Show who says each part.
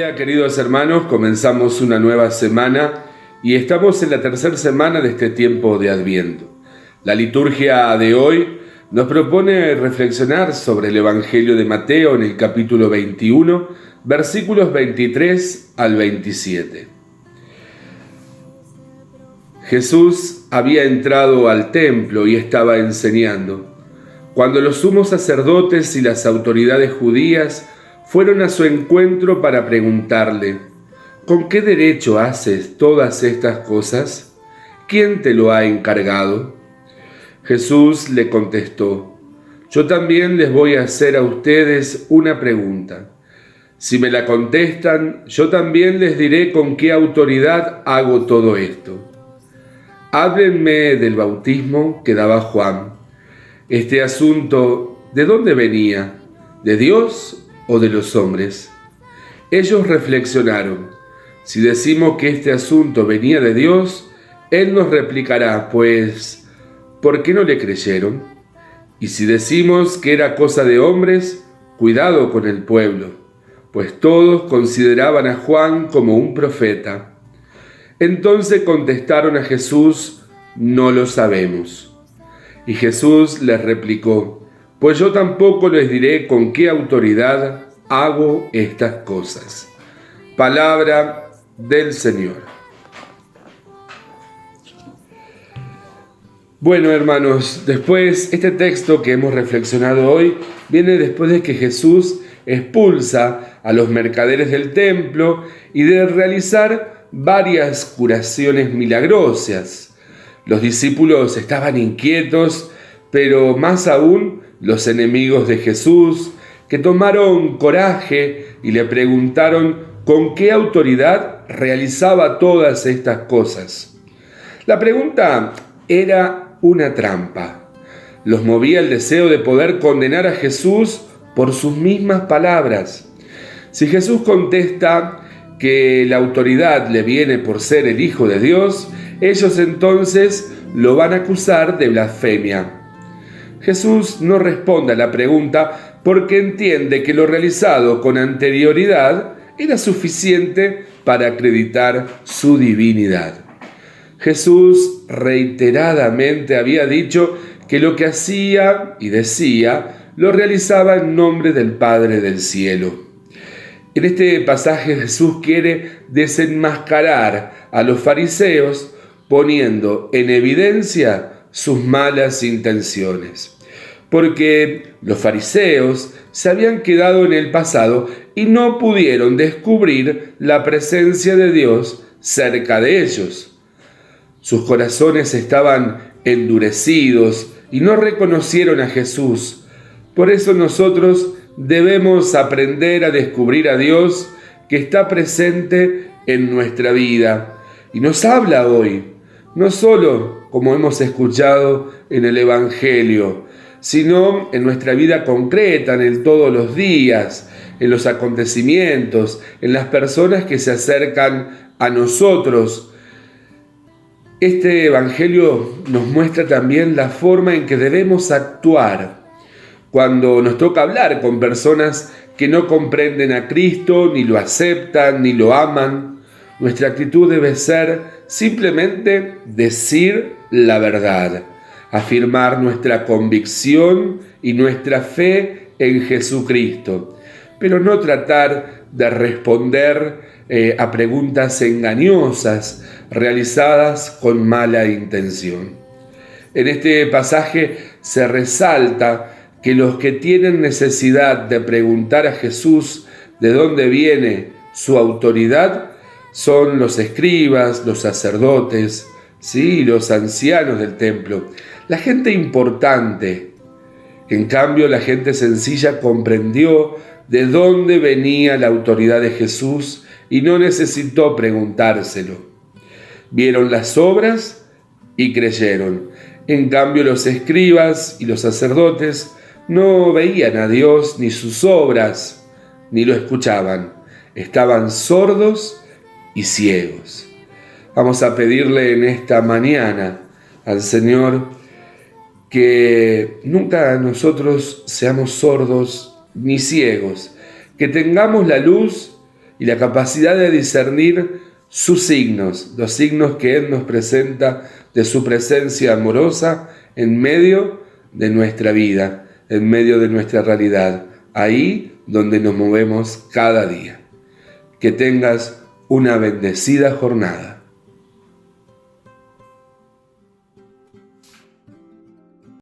Speaker 1: día, queridos hermanos. Comenzamos una nueva semana y estamos en la tercera semana de este tiempo de Adviento. La liturgia de hoy nos propone reflexionar sobre el Evangelio de Mateo en el capítulo 21, versículos 23 al 27. Jesús había entrado al templo y estaba enseñando, cuando los sumos sacerdotes y las autoridades judías fueron a su encuentro para preguntarle: ¿con qué derecho haces todas estas cosas? ¿Quién te lo ha encargado? Jesús le contestó: yo también les voy a hacer a ustedes una pregunta. Si me la contestan, yo también les diré con qué autoridad hago todo esto. Háblenme del bautismo que daba Juan. Este asunto, ¿de dónde venía? ¿De Dios o de los hombres? Ellos reflexionaron: si decimos que este asunto venía de Dios, Él nos replicará, pues, ¿por qué no le creyeron? Y si decimos que era cosa de hombres, cuidado con el pueblo, pues todos consideraban a Juan como un profeta. Entonces contestaron a Jesús: no lo sabemos. Y Jesús les replicó: pues yo tampoco les diré con qué autoridad hago estas cosas. Palabra del Señor. Bueno, hermanos, este texto que hemos reflexionado hoy viene después de que Jesús expulsa a los mercaderes del templo y de realizar varias curaciones milagrosas. Los discípulos estaban inquietos, pero más aún los enemigos de Jesús, que tomaron coraje y le preguntaron con qué autoridad realizaba todas estas cosas. La pregunta era una trampa. Los movía el deseo de poder condenar a Jesús por sus mismas palabras. Si Jesús contesta que la autoridad le viene por ser el Hijo de Dios, ellos entonces lo van a acusar de blasfemia. Jesús no responde a la pregunta porque entiende que lo realizado con anterioridad era suficiente para acreditar su divinidad. Jesús reiteradamente había dicho que lo que hacía y decía lo realizaba en nombre del Padre del cielo. En este pasaje Jesús quiere desenmascarar a los fariseos poniendo en evidencia sus malas intenciones, porque los fariseos se habían quedado en el pasado y no pudieron descubrir la presencia de Dios cerca de ellos. Sus corazones estaban endurecidos y no reconocieron a Jesús. Por eso nosotros debemos aprender a descubrir a Dios que está presente en nuestra vida y nos habla hoy, no solo como hemos escuchado en el Evangelio, sino en nuestra vida concreta, en todos los días, en los acontecimientos, en las personas que se acercan a nosotros. Este Evangelio nos muestra también la forma en que debemos actuar cuando nos toca hablar con personas que no comprenden a Cristo, ni lo aceptan, ni lo aman. Nuestra actitud debe ser simplemente decir la verdad, afirmar nuestra convicción y nuestra fe en Jesucristo, pero no tratar de responder a preguntas engañosas realizadas con mala intención. En este pasaje se resalta que los que tienen necesidad de preguntar a Jesús de dónde viene su autoridad son los escribas, los sacerdotes, ¿sí? Los ancianos del templo, la gente importante. En cambio, la gente sencilla comprendió de dónde venía la autoridad de Jesús y no necesitó preguntárselo. Vieron las obras y creyeron. En cambio, los escribas y los sacerdotes no veían a Dios ni sus obras, ni lo escuchaban. Estaban sordos y ciegos. Vamos a pedirle en esta mañana al Señor que nunca nosotros seamos sordos ni ciegos, que tengamos la luz y la capacidad de discernir sus signos, los signos que Él nos presenta de su presencia amorosa en medio de nuestra vida, en medio de nuestra realidad, ahí donde nos movemos cada día. Que tengas una bendecida jornada.